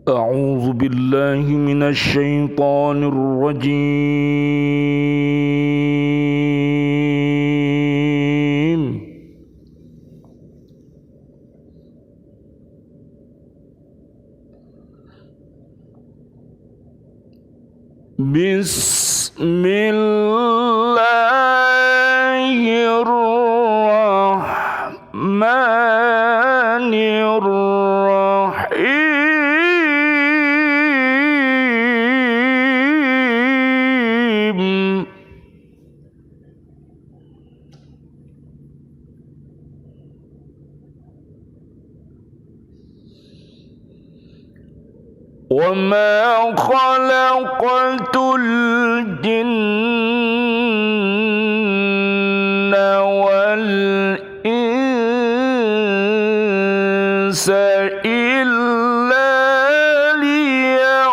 أعوذ بالله من الشيطان الرجيم. بسم الله الرحمن الرحيم. وما خلقت الجن والإنس إلا ليعبدون.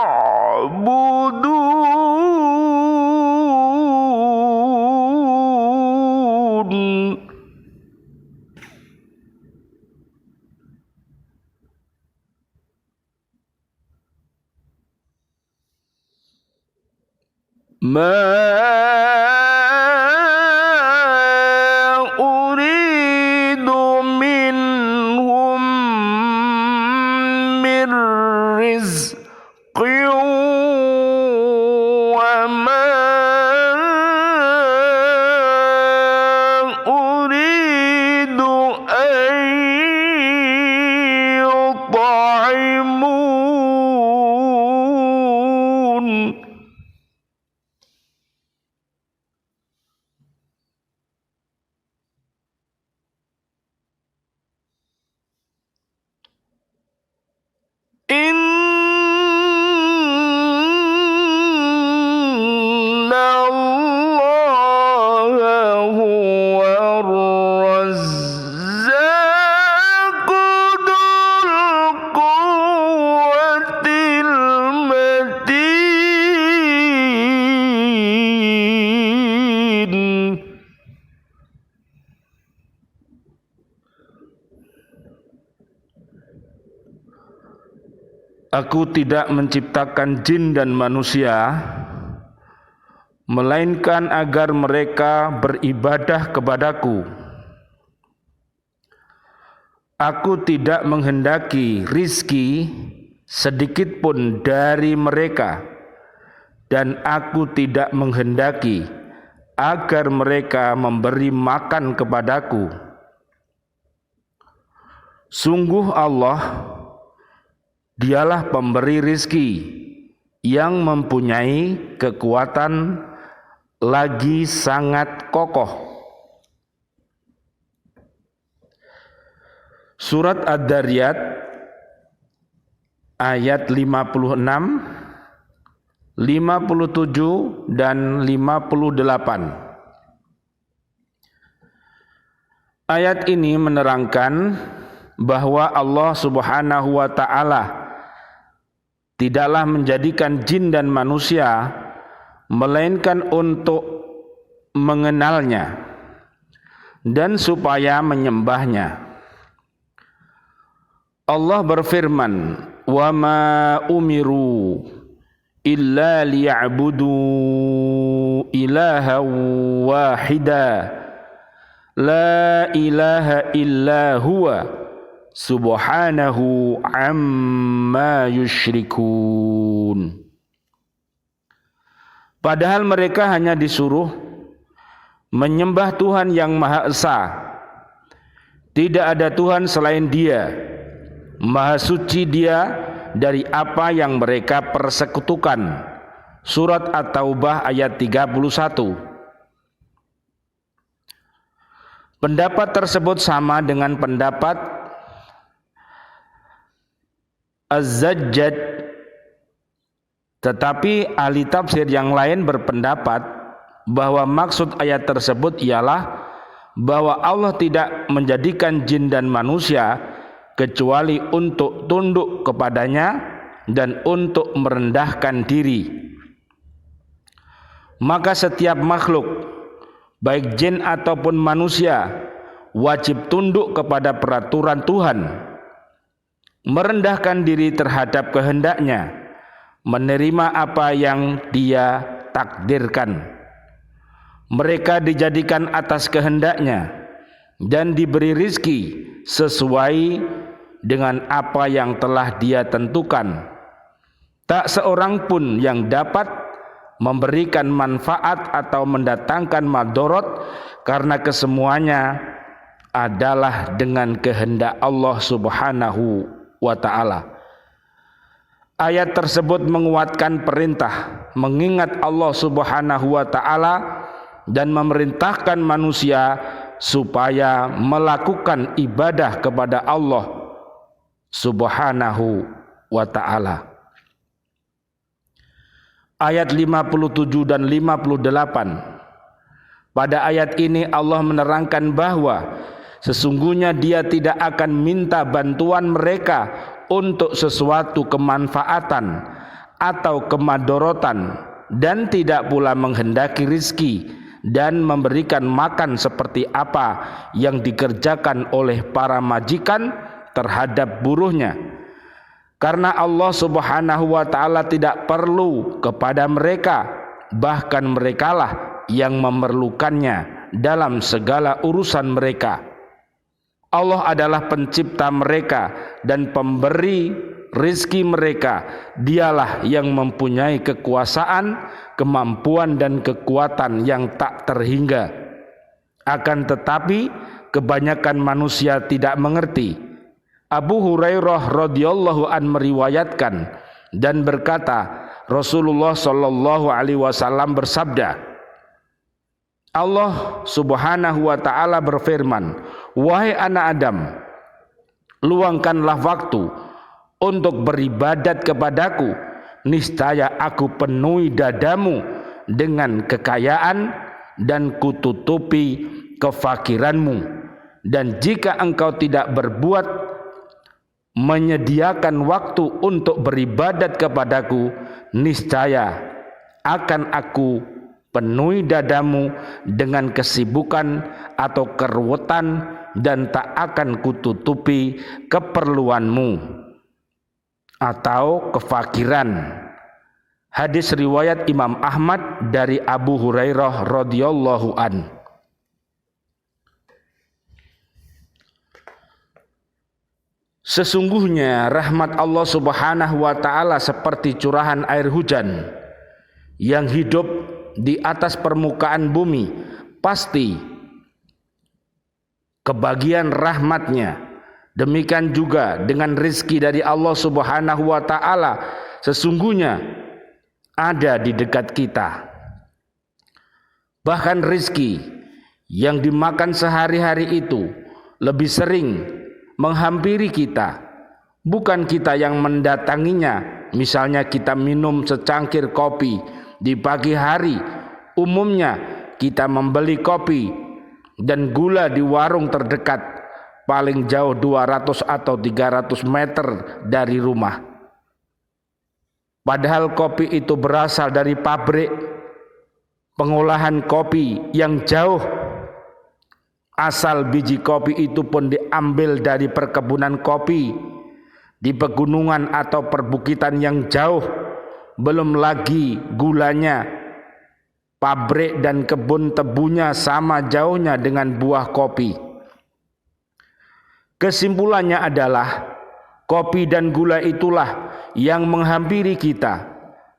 ما أريد منهم من رزق وما أريد أن يطعمون. إن الله هو الرزاق ذو القوة المتين. Aku tidak menciptakan jin dan manusia, melainkan agar mereka beribadah kepadaku. Aku tidak menghendaki rizki sedikit pun dari mereka, dan aku tidak menghendaki agar mereka memberi makan kepadaku. Sungguh Allah, Dialah pemberi rizki yang mempunyai kekuatan lagi sangat kokoh. Surat Ad-Dariyat ayat 56, 57 dan 58. Ayat ini menerangkan bahwa Allah Subhanahu wa Ta'ala tidaklah menjadikan jin dan manusia melainkan untuk mengenalnya dan supaya menyembahnya. Allah berfirman, "Wa ma umiru illa liya'budu ilaha wahida la ilaha illa huwa subhanahu amma yusyrikun." Padahal mereka hanya disuruh menyembah Tuhan yang Maha Esa. Tidak ada Tuhan selain Dia. Maha suci Dia dari apa yang mereka persekutukan. Surat At-Taubah ayat 31. Pendapat tersebut sama dengan pendapat Az-Zajjaj, tetapi ahli tafsir yang lain berpendapat bahwa maksud ayat tersebut ialah bahwa Allah tidak menjadikan jin dan manusia kecuali untuk tunduk kepadanya dan untuk merendahkan diri. Maka setiap makhluk, baik jin ataupun manusia, wajib tunduk kepada peraturan Tuhan. merendahkan diri terhadap kehendaknya, menerima apa yang Dia takdirkan. Mereka dijadikan atas kehendaknya dan diberi rizki sesuai dengan apa yang telah Dia tentukan. Tak seorang pun yang dapat memberikan manfaat atau mendatangkan madorot, karena kesemuanya adalah dengan kehendak Allah Subhanahu wa ta'ala. Ayat tersebut menguatkan perintah mengingat Allah Subhanahu wa ta'ala dan memerintahkan manusia supaya melakukan ibadah kepada Allah Subhanahu wa ta'ala. Ayat 57 dan 58. Pada ayat ini Allah menerangkan bahwa sesungguhnya Dia tidak akan minta bantuan mereka untuk sesuatu kemanfaatan atau kemadorotan, dan tidak pula menghendaki rizki dan memberikan makan seperti apa yang dikerjakan oleh para majikan terhadap buruhnya. Karena Allah Subhanahu wa ta'ala tidak perlu kepada mereka, bahkan merekalah yang memerlukannya dalam segala urusan mereka. Allah adalah pencipta mereka dan pemberi rizki mereka. Dialah yang mempunyai kekuasaan, kemampuan dan kekuatan yang tak terhingga. Akan tetapi kebanyakan manusia tidak mengerti. Abu Hurairah radhiyallahu an meriwayatkan dan berkata, Rasulullah sallallahu alaihi wasallam bersabda, Allah Subhanahu wa ta'ala berfirman, wahai anak Adam, luangkanlah waktu untuk beribadat kepadaku, niscaya aku penuhi dadamu dengan kekayaan dan kututupi kefakiranmu. Dan jika engkau tidak berbuat menyediakan waktu untuk beribadat kepadaku, niscaya akan aku penuhi dadamu dengan kesibukan atau keruwetan dan tak akan kututupi keperluanmu atau kefakiran. Hadis riwayat Imam Ahmad dari Abu Hurairah radhiyallahu an. Sesungguhnya rahmat Allah Subhanahu wa ta'ala seperti curahan air hujan yang hidup di atas permukaan bumi. Pasti kebagian rahmatnya. Demikian juga dengan rizki dari Allah Subhanahu wa ta'ala, sesungguhnya ada di dekat kita. Bahkan rizki yang dimakan sehari-hari itu lebih sering menghampiri kita, bukan kita yang mendatanginya. Misalnya kita minum secangkir kopi di pagi hari, umumnya kita membeli kopi dan gula di warung terdekat, paling jauh 200 atau 300 meter dari rumah. Padahal kopi itu berasal dari pabrik pengolahan kopi yang jauh. Asal biji kopi itu pun diambil dari perkebunan kopi di pegunungan atau perbukitan yang jauh. Belum lagi gulanya, pabrik dan kebun tebunya sama jauhnya dengan buah kopi. Kesimpulannya adalah kopi dan gula itulah yang menghampiri kita.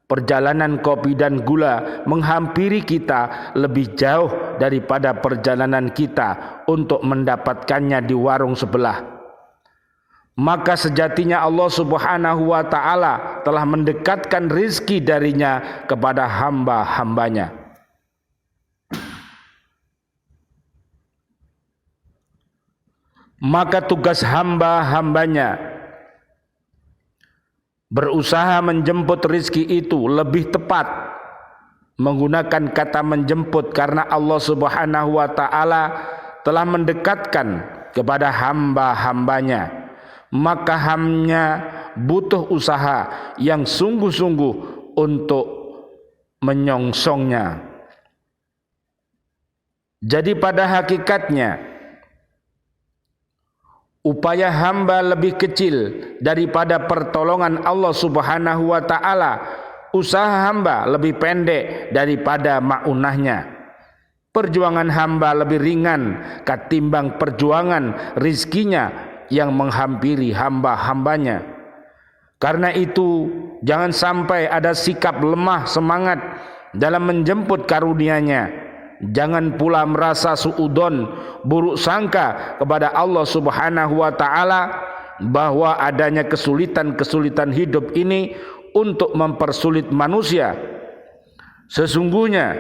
Perjalanan kopi dan gula menghampiri kita lebih jauh daripada perjalanan kita untuk mendapatkannya di warung sebelah. Maka sejatinya Allah Subhanahu wa ta'ala telah mendekatkan rizki darinya kepada hamba-hambanya. Maka tugas hamba-hambanya berusaha menjemput rizki itu, lebih tepat menggunakan kata menjemput, karena Allah Subhanahu wa ta'ala telah mendekatkan kepada hamba-hambanya. Maka hamba butuh usaha yang sungguh-sungguh untuk menyongsongnya. Jadi pada hakikatnya upaya hamba lebih kecil daripada pertolongan Allah Subhanahu wa taala, usaha hamba lebih pendek daripada maunahnya, perjuangan hamba lebih ringan ketimbang perjuangan rizkinya yang menghampiri hamba-hambanya. Karena itu jangan sampai ada sikap lemah semangat dalam menjemput karunia-Nya. Jangan pula merasa suudon, buruk sangka kepada Allah Subhanahu wa taala bahwa adanya kesulitan-kesulitan hidup ini untuk mempersulit manusia. Sesungguhnya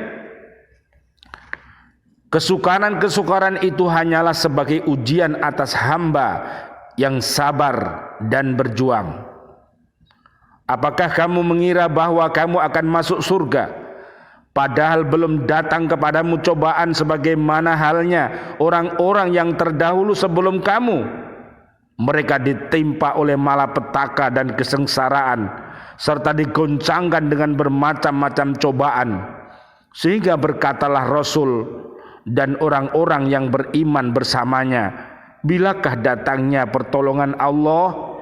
kesukaran-kesukaran itu hanyalah sebagai ujian atas hamba yang sabar dan berjuang. Apakah kamu mengira bahwa kamu akan masuk surga padahal belum datang kepadamu cobaan sebagaimana halnya orang-orang yang terdahulu sebelum kamu? Mereka ditimpa oleh malapetaka dan kesengsaraan serta digoncangkan dengan bermacam-macam cobaan, sehingga berkatalah Rasul dan orang-orang yang beriman bersamanya, bilakah datangnya pertolongan Allah?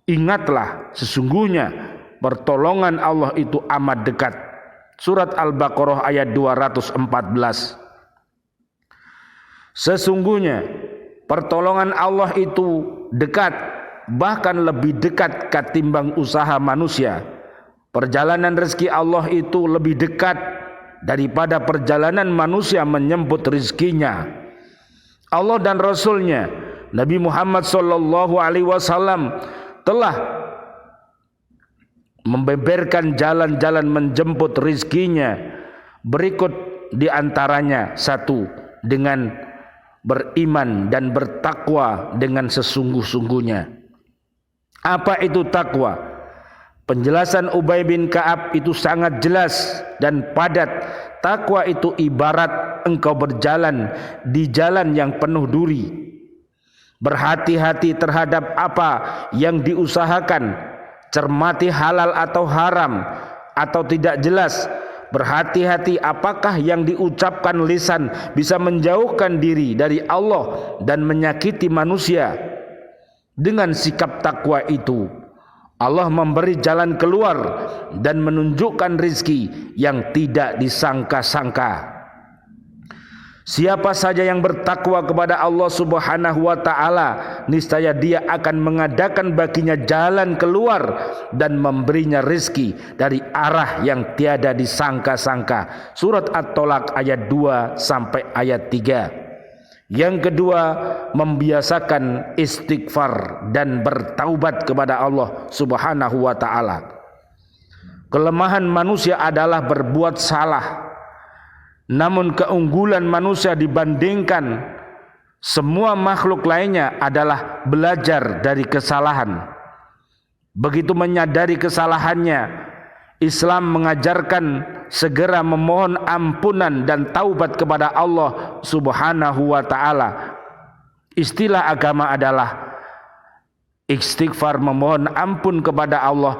Ingatlah, sesungguhnya pertolongan Allah itu amat dekat. Surat Al-Baqarah ayat 214. Sesungguhnya pertolongan Allah itu dekat, bahkan lebih dekat ketimbang usaha manusia. Perjalanan rezeki Allah itu lebih dekat daripada perjalanan manusia menyambut rezekinya. Allah dan Rasulnya Nabi Muhammad SAW telah membeberkan jalan-jalan menjemput rizkinya. Berikut diantaranya: 1. Dengan beriman dan bertakwa dengan sesungguh-sungguhnya. Apa itu takwa? Penjelasan Ubay bin Ka'ab itu sangat jelas dan padat. Takwa itu ibarat engkau berjalan di jalan yang penuh duri, berhati-hati terhadap apa yang diusahakan, cermati halal atau haram atau tidak jelas, berhati-hati apakah yang diucapkan lisan bisa menjauhkan diri dari Allah dan menyakiti manusia. Dengan sikap takwa itu Allah memberi jalan keluar dan menunjukkan rizki yang tidak disangka-sangka. Siapa saja yang bertakwa kepada Allah Subhanahu wa taala, niscaya dia akan mengadakan baginya jalan keluar dan memberinya rizki dari arah yang tiada disangka-sangka. Surat At-Tolak ayat 2 sampai ayat 3. Yang kedua, membiasakan istighfar dan bertaubat kepada Allah Subhanahu wa taala. Kelemahan manusia adalah berbuat salah. Namun keunggulan manusia dibandingkan semua makhluk lainnya adalah belajar dari kesalahan. Begitu menyadari kesalahannya, Islam mengajarkan segera memohon ampunan dan taubat kepada Allah Subhanahu wa taala. Istilah agama adalah istighfar, memohon ampun kepada Allah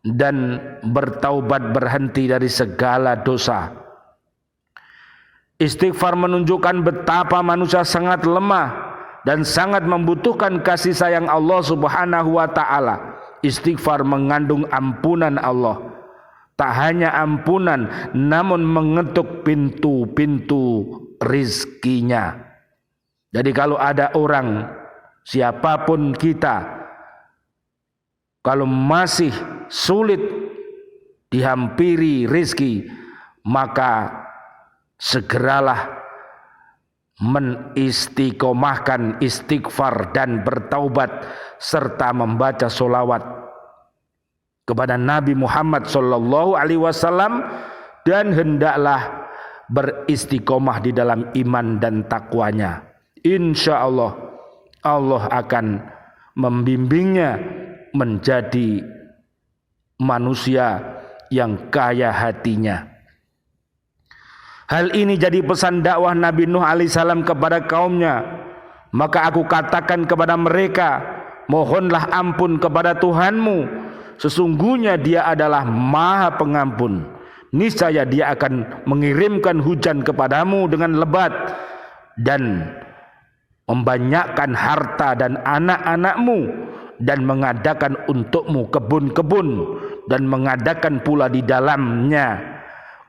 dan bertaubat, berhenti dari segala dosa. Istighfar menunjukkan betapa manusia sangat lemah dan sangat membutuhkan kasih sayang Allah Subhanahu wa taala. Istighfar mengandung ampunan Allah. Tak hanya ampunan, namun mengetuk pintu-pintu rizkinya. Jadi kalau ada orang, siapapun kita, kalau masih sulit dihampiri rizki, maka segeralah menistiqomahkan istighfar dan bertaubat serta membaca solawat kepada Nabi Muhammad SAW, dan hendaklah beristiqomah di dalam iman dan takwanya. Insya Allah Allah akan membimbingnya menjadi manusia yang kaya hatinya. Hal ini jadi pesan dakwah Nabi Nuh alaihissalam kepada kaumnya. Maka aku katakan kepada mereka, mohonlah ampun kepada Tuhanmu, sesungguhnya Dia adalah Maha Pengampun. Niscaya Dia akan mengirimkan hujan kepadamu dengan lebat dan membanyakkan harta dan anak-anakmu, dan mengadakan untukmu kebun-kebun, dan mengadakan pula di dalamnya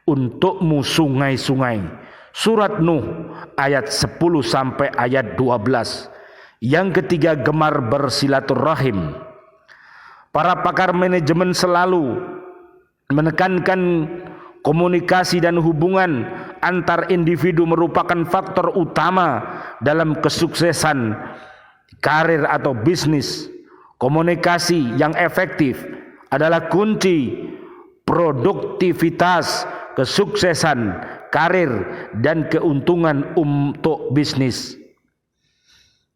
untukmu sungai-sungai. Surat Nuh ayat 10 sampai ayat 12. Yang ketiga, gemar bersilaturahim. Para pakar manajemen selalu menekankan komunikasi dan hubungan antar individu merupakan faktor utama dalam kesuksesan karir atau bisnis. Komunikasi yang efektif adalah kunci produktivitas, kesuksesan karir, dan keuntungan untuk bisnis.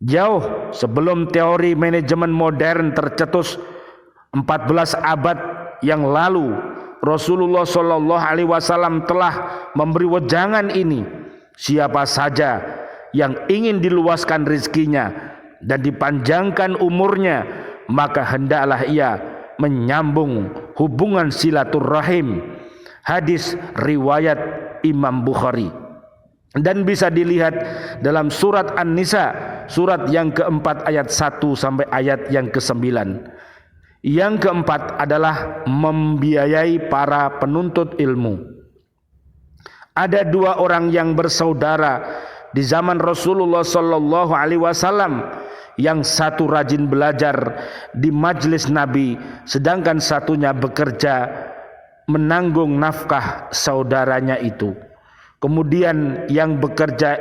Jauh sebelum teori manajemen modern tercetus 14 abad yang lalu, Rasulullah Shallallahu Alaihi Wasallam telah memberi wejangan ini. Siapa saja yang ingin diluaskan rezekinya dan dipanjangkan umurnya, maka hendaklah ia menyambung hubungan silaturahim. Hadis riwayat Imam Bukhari. Dan bisa dilihat dalam surat An-Nisa, surat yang keempat ayat 1 sampai ayat yang ke-9. Yang keempat adalah membiayai para penuntut ilmu. Ada dua orang yang bersaudara di zaman Rasulullah Sallallahu Alaihi Wasallam. Yang satu rajin belajar di majelis Nabi, sedangkan satunya bekerja menanggung nafkah saudaranya itu. Kemudian yang bekerja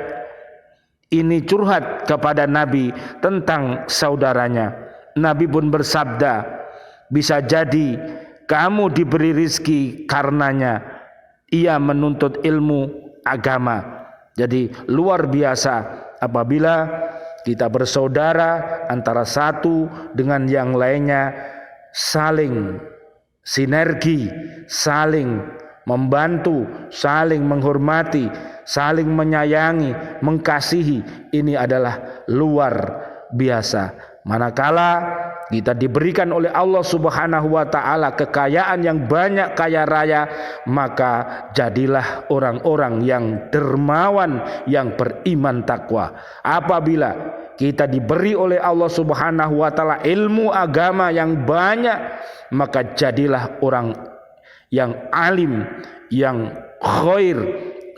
ini curhat kepada Nabi tentang saudaranya. Nabi pun bersabda, bisa jadi kamu diberi rizki karenanya ia menuntut ilmu agama. Jadi luar biasa apabila kita bersaudara antara satu dengan yang lainnya saling sinergi, saling membantu, saling menghormati, saling menyayangi, mengasihi. Ini adalah luar biasa. Manakala kita diberikan oleh Allah Subhanahu wa taala kekayaan yang banyak, kaya raya, maka jadilah orang-orang yang dermawan, yang beriman takwa. Apabila kita diberi oleh Allah Subhanahu wa taala ilmu agama yang banyak, maka jadilah orang yang alim, yang khair,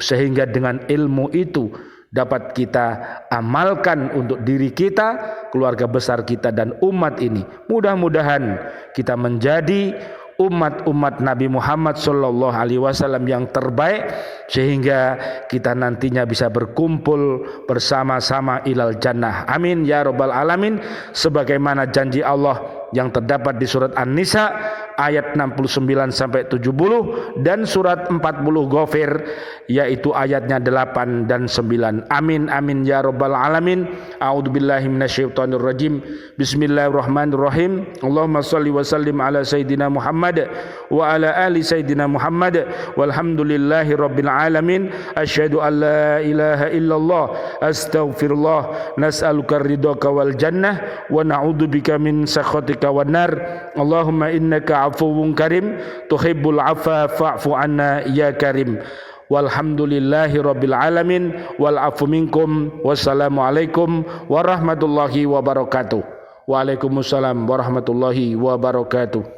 sehingga dengan ilmu itu dapat kita amalkan untuk diri kita, keluarga besar kita, dan umat ini. Mudah-mudahan kita menjadi umat-umat Nabi Muhammad Sallallahu Alaihi Wasallam yang terbaik, sehingga kita nantinya bisa berkumpul bersama-sama ilal jannah. Amin ya rabbal alamin. Sebagaimana janji Allah yang terdapat di surat An-Nisa ayat 69 sampai 70 dan surat 40 Ghafir, yaitu ayatnya 8 dan 9. Amin amin ya rabbal alamin. A'udzubillahi minasyaitonir rajim. Bismillahirrahmanirrahim. Allahumma shalli wa sallim ala sayidina Muhammad wa ala ali sayidina Muhammad walhamdulillahi rabbil alamin. Asyhadu an la ilaha illallah astaghfirullah nas'aluka ridhaka wal jannah wa na'udzubika min sakhatika wan nar. Allahumma innaka afuwun karim tuhibbul afwa fa'fu anna ya karim. Walhamdulillahi rabbil alamin wal afu minkum. Wassalamualaikum warahmatullahi wabarakatuh. Waalaikumsalam warahmatullahi wabarakatuh.